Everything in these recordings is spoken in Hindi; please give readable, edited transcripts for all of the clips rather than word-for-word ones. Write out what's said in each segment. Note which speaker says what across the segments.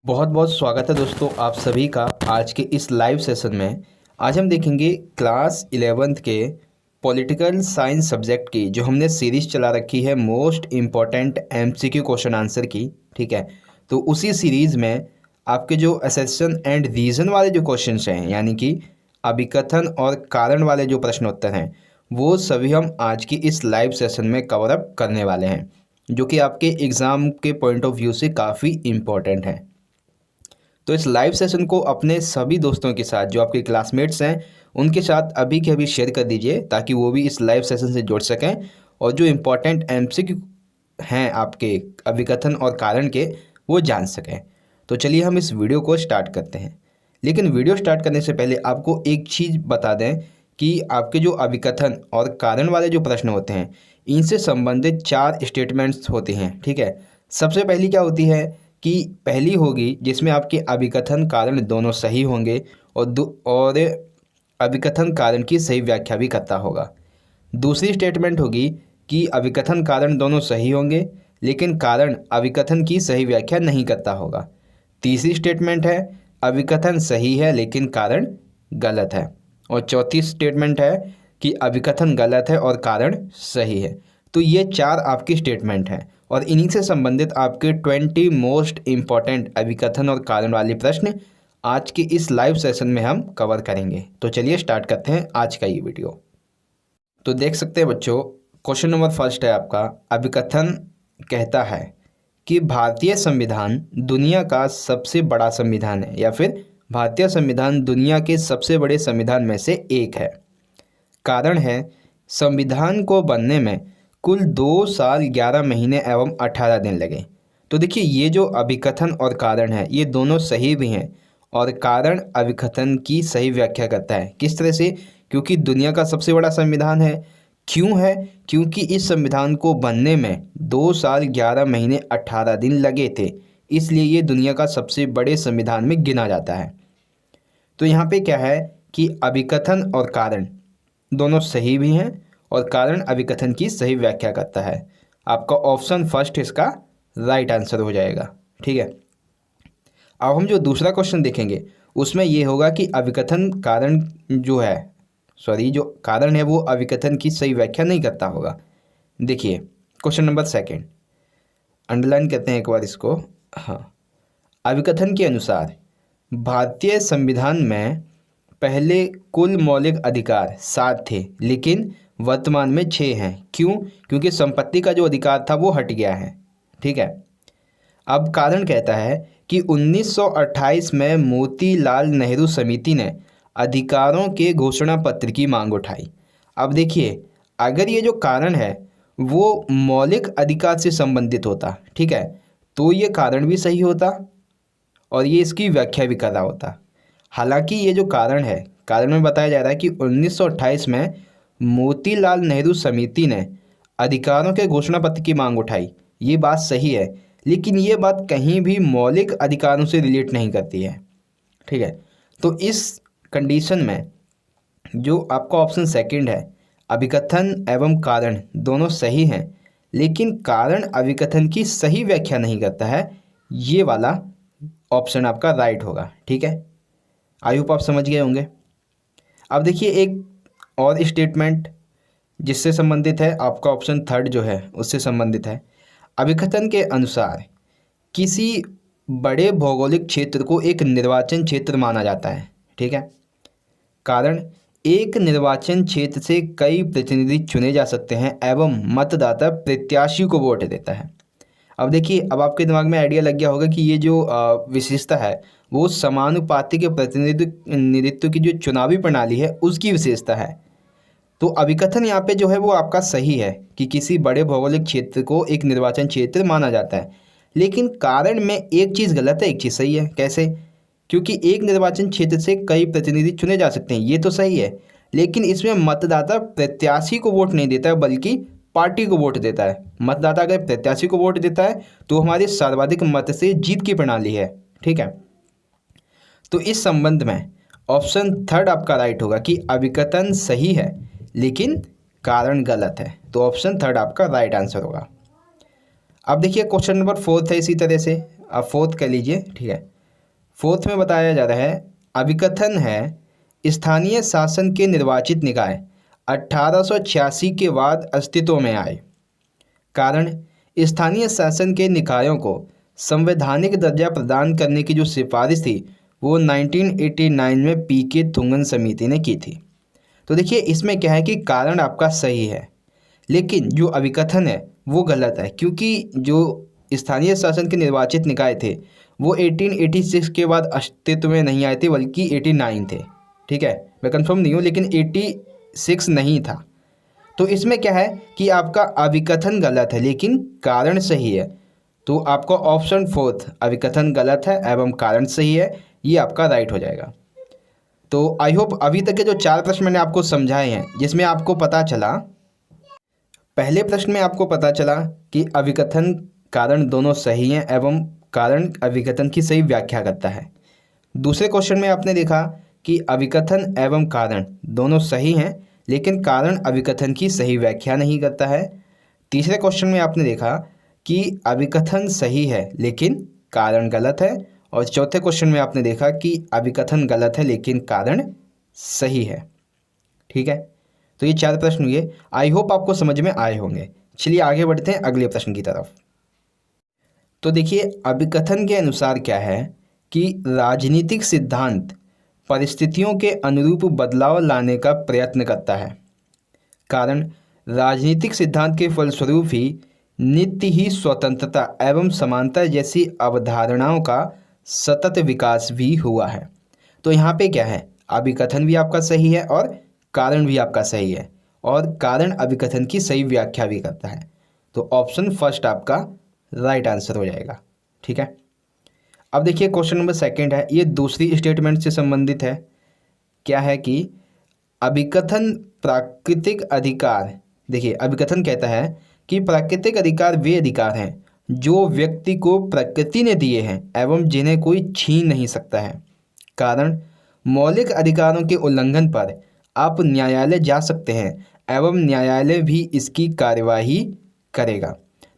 Speaker 1: बहुत बहुत स्वागत है दोस्तों आप सभी का आज के इस लाइव सेशन में। आज हम देखेंगे क्लास 11th के पॉलिटिकल साइंस सब्जेक्ट की जो हमने सीरीज चला रखी है most important MCQ question answer की। ठीक है, तो उसी सीरीज़ में आपके जो असर्शन एंड रीज़न वाले जो क्वेश्चंस हैं यानी कि अभिकथन और कारण वाले जो प्रश्न उत्तर हैं वो सभी हम आज की इस लाइव सेशन में कवर अप करने वाले हैं, जो कि आपके एग्ज़ाम के पॉइंट ऑफ व्यू से काफ़ी इम्पोर्टेंट हैं। तो इस लाइव सेशन को अपने सभी दोस्तों के साथ जो आपके क्लासमेट्स हैं उनके साथ अभी के अभी शेयर कर दीजिए ताकि वो भी इस लाइव सेशन से जुड़ सकें और जो इम्पोर्टेंट एमसीक्यू हैं आपके अभिकथन और कारण के वो जान सकें। तो चलिए हम इस वीडियो को स्टार्ट करते हैं, लेकिन वीडियो स्टार्ट करने से पहले आपको एक चीज़ बता दें कि आपके जो अभिकथन और कारण वाले जो प्रश्न होते हैं इनसे संबंधित 4 स्टेटमेंट्स होते हैं। ठीक है, सबसे पहली क्या होती है कि पहली होगी जिसमें आपके अभिकथन कारण दोनों सही होंगे और अभिकथन कारण की सही व्याख्या भी करता होगा। दूसरी स्टेटमेंट होगी कि अभिकथन कारण दोनों सही होंगे लेकिन कारण अभिकथन की सही व्याख्या नहीं करता होगा। तीसरी स्टेटमेंट है अभिकथन सही है लेकिन कारण गलत है। और चौथी स्टेटमेंट है कि अभिकथन गलत है और कारण सही है। तो ये 4 आपकी स्टेटमेंट हैं और इन्हीं से संबंधित आपके 20 मोस्ट इम्पॉर्टेंट अभिकथन और कारण वाले प्रश्न आज के इस लाइव सेशन में हम कवर करेंगे। तो चलिए स्टार्ट करते हैं आज का ये वीडियो। तो देख सकते हैं बच्चों, क्वेश्चन नंबर फर्स्ट है आपका, अभिकथन कहता है कि भारतीय संविधान दुनिया का सबसे बड़ा संविधान है या फिर भारतीय संविधान दुनिया के सबसे बड़े संविधान में से एक है। कारण है संविधान को बनने में कुल 2 साल 11 महीने एवं 18 दिन लगे। तो देखिए ये जो अभिकथन और कारण है ये दोनों सही भी हैं और कारण अभिकथन की सही व्याख्या करता है। किस तरह से? क्योंकि दुनिया का सबसे बड़ा संविधान है। क्यों है? क्योंकि इस संविधान को बनने में 2 साल 11 महीने 18 दिन लगे थे, इसलिए ये दुनिया का सबसे बड़े संविधान में गिना जाता है। तो यहाँ पे क्या है कि अभिकथन और कारण दोनों सही भी हैं और कारण अभिकथन की सही व्याख्या करता है। आपका ऑप्शन फर्स्ट इसका राइट आंसर हो जाएगा। ठीक है, अब हम जो दूसरा क्वेश्चन देखेंगे उसमें ये होगा कि अभिकथन कारण जो कारण है वो अभिकथन की सही व्याख्या नहीं करता होगा। देखिए क्वेश्चन नंबर सेकंड, अंडरलाइन करते हैं एक बार इसको। हाँ, अभिकथन के अनुसार भारतीय संविधान में पहले कुल मौलिक अधिकार 7 थे लेकिन वर्तमान में 6 हैं। क्यों? क्योंकि संपत्ति का जो अधिकार था वो हट गया है। ठीक है, अब कारण कहता है कि 1928 में मोतीलाल नेहरू समिति ने अधिकारों के घोषणा पत्र की मांग उठाई। अब देखिए अगर ये जो कारण है वो मौलिक अधिकार से संबंधित होता, ठीक है, तो ये कारण भी सही होता और ये इसकी व्याख्या भी कर रहा होता। हालांकि ये जो कारण है, कारण में बताया जा रहा है कि 1928 में मोतीलाल नेहरू समिति ने अधिकारों के घोषणा पत्र की मांग उठाई, ये बात सही है, लेकिन ये बात कहीं भी मौलिक अधिकारों से रिलेट नहीं करती है। ठीक है, तो इस कंडीशन में जो आपका ऑप्शन सेकंड है, अभिकथन एवं कारण दोनों सही हैं लेकिन कारण अभिकथन की सही व्याख्या नहीं करता है, ये वाला ऑप्शन आपका राइट होगा। ठीक है, आई होप आप समझ गए होंगे। अब देखिए एक और स्टेटमेंट जिससे संबंधित है, आपका ऑप्शन थर्ड जो है उससे संबंधित है। अभिकथन के अनुसार किसी बड़े भौगोलिक क्षेत्र को एक निर्वाचन क्षेत्र माना जाता है। ठीक है, कारण एक निर्वाचन क्षेत्र से कई प्रतिनिधि चुने जा सकते हैं एवं मतदाता प्रत्याशी को वोट देता है। अब देखिए, अब आपके दिमाग में आइडिया लग गया होगा कि ये जो विशेषता है वो समानुपातिक प्रतिनिधित्व की जो चुनावी प्रणाली है उसकी विशेषता है। तो अभिकथन यहाँ पे जो है वो आपका सही है कि किसी बड़े भौगोलिक क्षेत्र को एक निर्वाचन क्षेत्र माना जाता है, लेकिन कारण में एक चीज़ गलत है एक चीज़ सही है। कैसे? क्योंकि एक निर्वाचन क्षेत्र से कई प्रतिनिधि चुने जा सकते हैं, ये तो सही है, लेकिन इसमें मतदाता प्रत्याशी को वोट नहीं देता है बल्कि पार्टी को वोट देता है। मतदाता अगर प्रत्याशी को वोट देता है तो हमारी सर्वाधिक मत से जीत की प्रणाली है। ठीक है, तो इस संबंध में ऑप्शन थर्ड आपका राइट होगा कि अभिकथन सही है लेकिन कारण गलत है। तो ऑप्शन थर्ड आपका राइट आंसर होगा। अब देखिए क्वेश्चन नंबर 4 है, इसी तरह से आप 4 कर लीजिए। ठीक है, फोर्थ में बताया जा रहा है अभिकथन है स्थानीय शासन के निर्वाचित निकाय 1886 के बाद अस्तित्व में आए। कारण स्थानीय शासन के निकायों को संवैधानिक दर्जा प्रदान करने की जो सिफारिश थी वो 1989 में पीके थुंगन समिति ने की थी। तो देखिए इसमें क्या है कि कारण आपका सही है, लेकिन जो अभिकथन है वो गलत है, क्योंकि जो स्थानीय शासन के निर्वाचित निकाय थे वो 1886 के बाद अस्तित्व में नहीं आए थे, बल्कि 89 थे। ठीक है, मैं कंफर्म नहीं हूँ, लेकिन 86 नहीं था। तो इसमें क्या है कि आपका अभिकथन गलत है लेकिन कारण सही है। तो आपका ऑप्शन फोर्थ अभिकथन गलत है एवं कारण सही है, ये आपका राइट हो जाएगा। तो आई होप अभी तक के जो 4 प्रश्न मैंने आपको समझाए हैं, जिसमें आपको पता चला, पहले प्रश्न में आपको पता चला कि अभिकथन कारण दोनों सही हैं एवं कारण अभिकथन की सही व्याख्या करता है। दूसरे क्वेश्चन में आपने देखा कि अभिकथन एवं कारण दोनों सही हैं लेकिन कारण अभिकथन की सही व्याख्या नहीं करता है। तीसरे क्वेश्चन में आपने देखा कि अभिकथन सही है लेकिन कारण गलत है। और चौथे क्वेश्चन में आपने देखा कि अभिकथन गलत है लेकिन कारण सही है। ठीक है, तो ये 4 प्रश्न हुए। आई होप आपको समझ में आए होंगे। चलिए आगे बढ़ते हैं अगले प्रश्न की तरफ। तो देखिए अभिकथन के अनुसार क्या है कि राजनीतिक सिद्धांत परिस्थितियों के अनुरूप बदलाव लाने का प्रयत्न करता है। कारण राजनीतिक सिद्धांत के फलस्वरूप ही नित्य ही स्वतंत्रता एवं समानता जैसी अवधारणाओं का सतत विकास भी हुआ है। तो यहाँ पे क्या है, अभिकथन भी आपका सही है और कारण भी आपका सही है, और कारण अभिकथन की सही व्याख्या भी करता है। तो ऑप्शन फर्स्ट आपका राइट आंसर हो जाएगा। ठीक है, अब देखिए क्वेश्चन नंबर सेकंड है, ये दूसरी स्टेटमेंट से संबंधित है। क्या है कि अभिकथन प्राकृतिक अधिकार, देखिए अभिकथन कहता है कि प्राकृतिक अधिकार वे अधिकार हैं जो व्यक्ति को प्रकृति ने दिए हैं एवं जिन्हें कोई छीन नहीं सकता है। कारण मौलिक अधिकारों के उल्लंघन पर आप न्यायालय जा सकते हैं एवं न्यायालय भी इसकी कार्यवाही करेगा।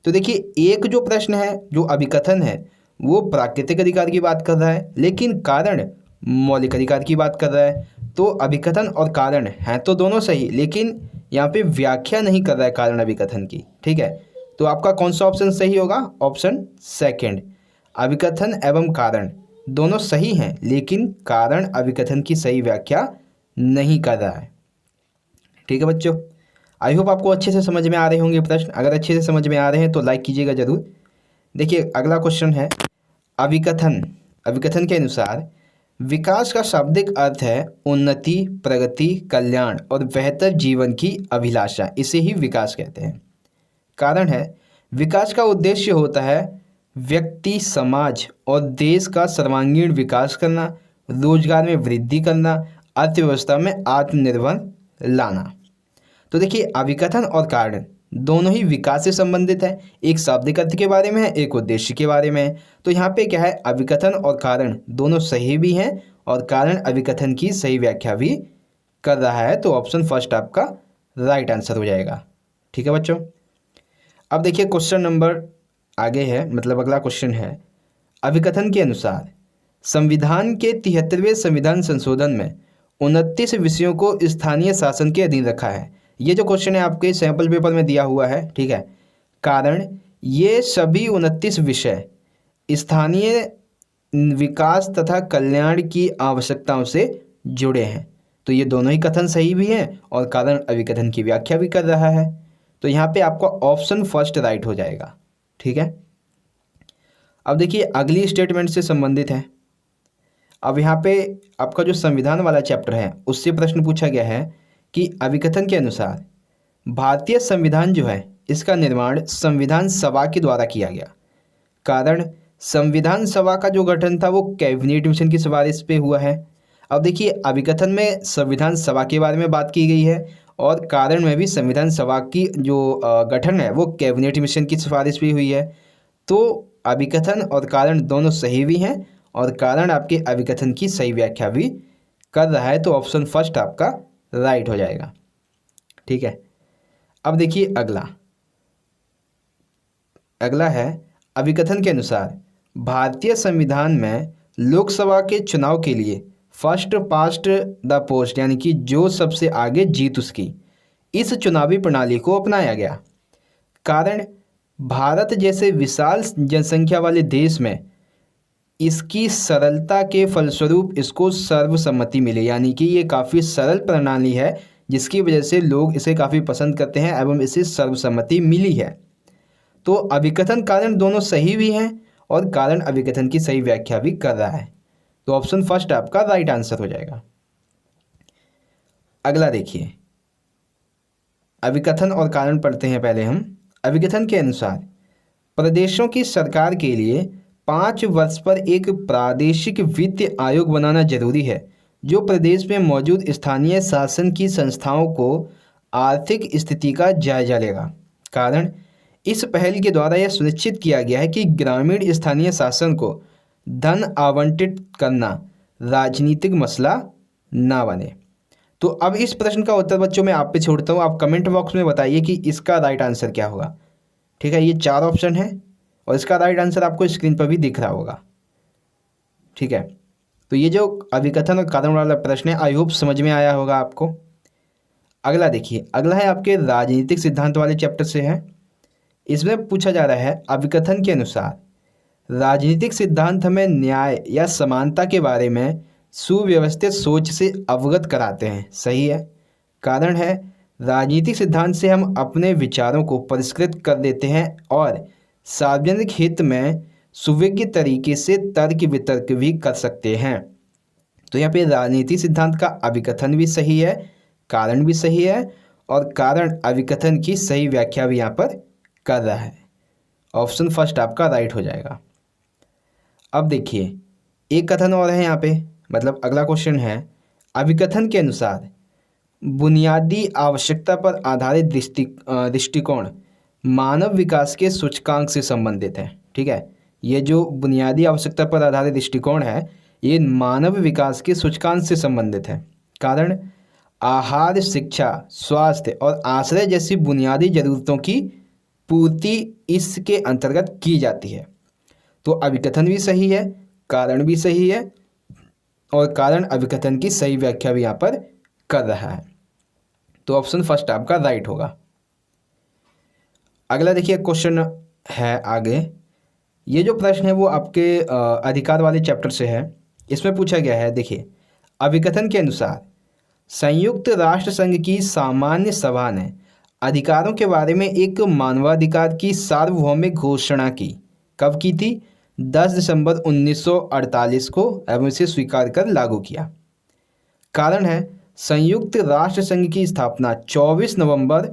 Speaker 1: तो देखिए एक जो प्रश्न है, जो अभिकथन है, वो प्राकृतिक अधिकार की बात कर रहा है, लेकिन कारण मौलिक अधिकार की बात कर रहा है। तो अभिकथन और कारण हैं तो दोनों सही, लेकिन यहाँ पे व्याख्या नहीं कर रहा है कारण अभिकथन की। ठीक है, तो आपका कौन सा ऑप्शन सही होगा? ऑप्शन सेकंड, अभिकथन एवं कारण दोनों सही हैं लेकिन कारण अभिकथन की सही व्याख्या नहीं कर रहा है। ठीक है बच्चों, आई होप आपको अच्छे से समझ में आ रहे होंगे प्रश्न। अगर अच्छे से समझ में आ रहे हैं तो लाइक कीजिएगा ज़रूर। देखिए अगला क्वेश्चन है, अभिकथन के अनुसार विकास का शाब्दिक अर्थ है उन्नति, प्रगति, कल्याण और बेहतर जीवन की अभिलाषा, इसे ही विकास कहते हैं। कारण है विकास का उद्देश्य होता है व्यक्ति, समाज और देश का सर्वांगीण विकास करना, रोजगार में वृद्धि करना, अर्थव्यवस्था में आत्मनिर्भर लाना। तो देखिए अभिकथन और कारण दोनों ही विकास से संबंधित है, एक शाब्दिक अर्थ के बारे में है, एक उद्देश्य के बारे में है। तो यहाँ पे क्या है, अभिकथन और कारण दोनों सही भी हैं और कारण अभिकथन की सही व्याख्या भी कर रहा है। तो ऑप्शन फर्स्ट आपका राइट आंसर हो जाएगा। ठीक है बच्चों, अब देखिए क्वेश्चन नंबर आगे है, मतलब अगला क्वेश्चन है, अभिकथन के अनुसार संविधान के 73वें संविधान संशोधन में 29 विषयों को स्थानीय शासन के अधीन रखा है। ये जो क्वेश्चन है आपके सैंपल पेपर में दिया हुआ है। ठीक है, कारण ये सभी 29 विषय स्थानीय विकास तथा कल्याण की आवश्यकताओं से जुड़े हैं। तो ये दोनों ही कथन सही भी हैं और कारण अभिकथन की व्याख्या भी कर रहा है। तो यहाँ पे आपका ऑप्शन फर्स्ट राइट हो जाएगा। ठीक है, अब देखिए अगली स्टेटमेंट से संबंधित है। अब यहाँ पे आपका जो संविधान वाला चैप्टर है उससे प्रश्न पूछा गया है कि अभिकथन के अनुसार भारतीय संविधान जो है इसका निर्माण संविधान सभा के द्वारा किया गया। कारण संविधान सभा का जो गठन था वो कैबिनेट मिशन की सिफारिश पे हुआ है। अब देखिए अभिकथन में संविधान सभा के बारे में बात की गई है और कारण में भी संविधान सभा की जो गठन है वो कैबिनेट मिशन की सिफारिश भी हुई है। तो अभिकथन और कारण दोनों सही भी हैं और कारण आपके अभिकथन की सही व्याख्या भी कर रहा है। तो ऑप्शन फर्स्ट आपका राइट हो जाएगा। ठीक है, अब देखिए अगला है, अभिकथन के अनुसार भारतीय संविधान में लोकसभा के चुनाव के लिए फर्स्ट पास्ट द पोस्ट यानी कि जो सबसे आगे जीत उसकी, इस चुनावी प्रणाली को अपनाया गया। कारण भारत जैसे विशाल जनसंख्या वाले देश में इसकी सरलता के फलस्वरूप इसको सर्वसम्मति मिली, यानी कि ये काफ़ी सरल प्रणाली है जिसकी वजह से लोग इसे काफ़ी पसंद करते हैं एवं इसे सर्वसम्मति मिली है। तो अभिकथन कारण दोनों सही भी हैं और कारण अभिकथन की सही व्याख्या भी कर रहा है। तो ऑप्शन फर्स्ट आपका राइट आंसर हो जाएगा। अगला देखिए, अभिकथन और कारण पढ़ते हैं पहले हम। अभिकथन के अनुसार प्रदेशों की सरकार के लिए 5 वर्ष पर एक प्रादेशिक वित्त आयोग बनाना जरूरी है जो प्रदेश में मौजूद स्थानीय शासन की संस्थाओं को आर्थिक स्थिति का जायजा लेगा। कारण इस पहल के द्वारा यह सुनिश्चित किया गया है कि ग्रामीण स्थानीय शासन को धन आवंटित करना राजनीतिक मसला ना बने। तो अब इस प्रश्न का उत्तर बच्चों मैं आप पे छोड़ता हूँ, आप कमेंट बॉक्स में बताइए कि इसका राइट आंसर क्या होगा। ठीक है, ये 4 ऑप्शन है और इसका राइट आंसर आपको स्क्रीन पर भी दिख रहा होगा। ठीक है, तो ये जो अभिकथन और कारण वाला प्रश्न है आई होप समझ में आया होगा आपको। अगला देखिए, अगला है आपके राजनीतिक सिद्धांत वाले चैप्टर से है। इसमें पूछा जा रहा है अभिकथन के अनुसार राजनीतिक सिद्धांत हमें न्याय या समानता के बारे में सुव्यवस्थित सोच से अवगत कराते हैं। सही है। कारण है राजनीतिक सिद्धांत से हम अपने विचारों को परिष्कृत कर देते हैं और सार्वजनिक हित में सुविज्ञ तरीके से तर्क वितर्क भी कर सकते हैं। तो यहाँ पे राजनीतिक सिद्धांत का अभिकथन भी सही है, कारण भी सही है और कारण अभिकथन की सही व्याख्या भी यहाँ पर कर रहा है। ऑप्शन फर्स्ट आपका राइट हो जाएगा। अब देखिए, एक कथन और है यहाँ पे, मतलब अगला क्वेश्चन है अभिकथन के अनुसार बुनियादी आवश्यकता पर आधारित दृष्टिकोण मानव विकास के सूचकांक से संबंधित है। ठीक है, ये जो बुनियादी आवश्यकता पर आधारित दृष्टिकोण है ये मानव विकास के सूचकांक से संबंधित है। कारण आहार, शिक्षा, स्वास्थ्य और आश्रय जैसी बुनियादी जरूरतों की पूर्ति इसके अंतर्गत की जाती है। तो अभिकथन भी सही है, कारण भी सही है और कारण अभिकथन की सही व्याख्या भी यहाँ पर कर रहा है। तो ऑप्शन फर्स्ट आपका राइट होगा। अगला देखिए क्वेश्चन है आगे। ये जो प्रश्न है वो आपके अधिकार वाले चैप्टर से है। इसमें पूछा गया है, देखिए, अभिकथन के अनुसार संयुक्त राष्ट्र संघ की सामान्य सभा ने अधिकारों के बारे में एक मानवाधिकार की सार्वभौमिक घोषणा की। कब की थी? 10 दिसंबर 1948 को एवं इसे स्वीकार कर लागू किया। कारण है संयुक्त राष्ट्र संघ की स्थापना 24 नवंबर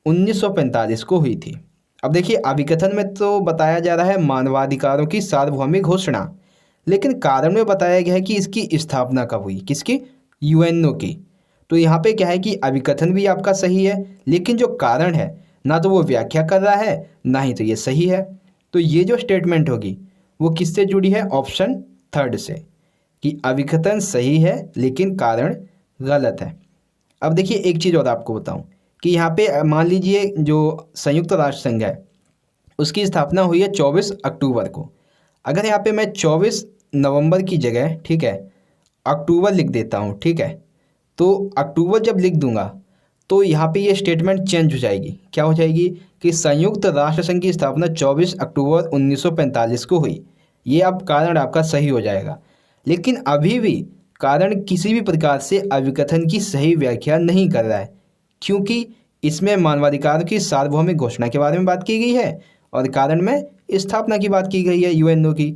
Speaker 1: 1945 को हुई थी। अब देखिए, अभिकथन में तो बताया जा रहा है मानवाधिकारों की सार्वभौमिक घोषणा, लेकिन कारण में बताया गया है कि इसकी स्थापना कब हुई, किसकी? यूएनओ की। तो यहाँ पे क्या है कि अभिकथन भी आपका सही है, लेकिन जो कारण है ना तो वो व्याख्या कर रहा है ना ही तो ये सही है। तो ये जो स्टेटमेंट होगी वो किससे जुड़ी है? ऑप्शन थर्ड से, कि अभिकथन सही है लेकिन कारण गलत है। अब देखिए, एक चीज़ और आपको बताऊं कि यहाँ पे मान लीजिए जो संयुक्त राष्ट्र संघ है उसकी स्थापना हुई है 24 अक्टूबर को। अगर यहाँ पे मैं 24 नवंबर की जगह, ठीक है, अक्टूबर लिख देता हूँ, ठीक है, तो अक्टूबर जब लिख दूंगा तो यहाँ पे ये स्टेटमेंट चेंज हो जाएगी। क्या हो जाएगी? कि संयुक्त राष्ट्र संघ की स्थापना 24 अक्टूबर 1945 को हुई। ये अब कारण आपका सही हो जाएगा, लेकिन अभी भी कारण किसी भी प्रकार से अभिकथन की सही व्याख्या नहीं कर रहा है, क्योंकि इसमें मानवाधिकार की सार्वभौमिक घोषणा के बारे में बात की गई है और कारण में स्थापना की बात की गई है यूएनओ की।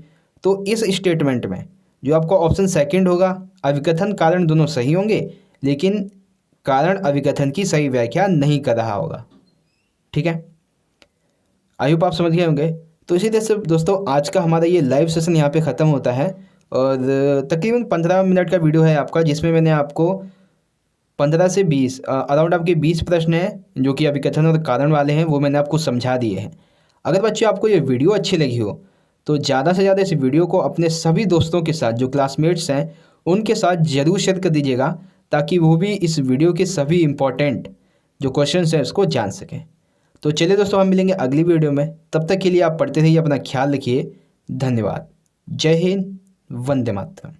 Speaker 1: तो इस स्टेटमेंट में जो आपका ऑप्शन सेकंड होगा, अभिकथन कारण दोनों सही होंगे लेकिन कारण अभिकथन की सही व्याख्या नहीं कर रहा होगा। ठीक है, आई होप आप समझ गए होंगे। तो इसी तरह से दोस्तों आज का हमारा ये लाइव सेशन यहाँ पे ख़त्म होता है और तकरीबन 15 मिनट का वीडियो है आपका, जिसमें मैंने आपको 15 से 20 अराउंड आपके 20 प्रश्न हैं जो कि अभिकथन और कारण वाले हैं, वो मैंने आपको समझा दिए हैं। अगर बच्चों आपको ये वीडियो अच्छी लगी हो तो ज़्यादा से ज़्यादा इस वीडियो को अपने सभी दोस्तों के साथ, जो क्लासमेट्स हैं उनके साथ ज़रूर शेयर कर दीजिएगा, ताकि वो भी इस वीडियो के सभी इंपॉर्टेंट जो क्वेश्चंस हैं उसको जान सकें। तो चलिए दोस्तों, हम मिलेंगे अगली वीडियो में। तब तक के लिए आप पढ़ते रहिए, अपना ख्याल रखिए। धन्यवाद। जय हिंद, वंदे मातरम।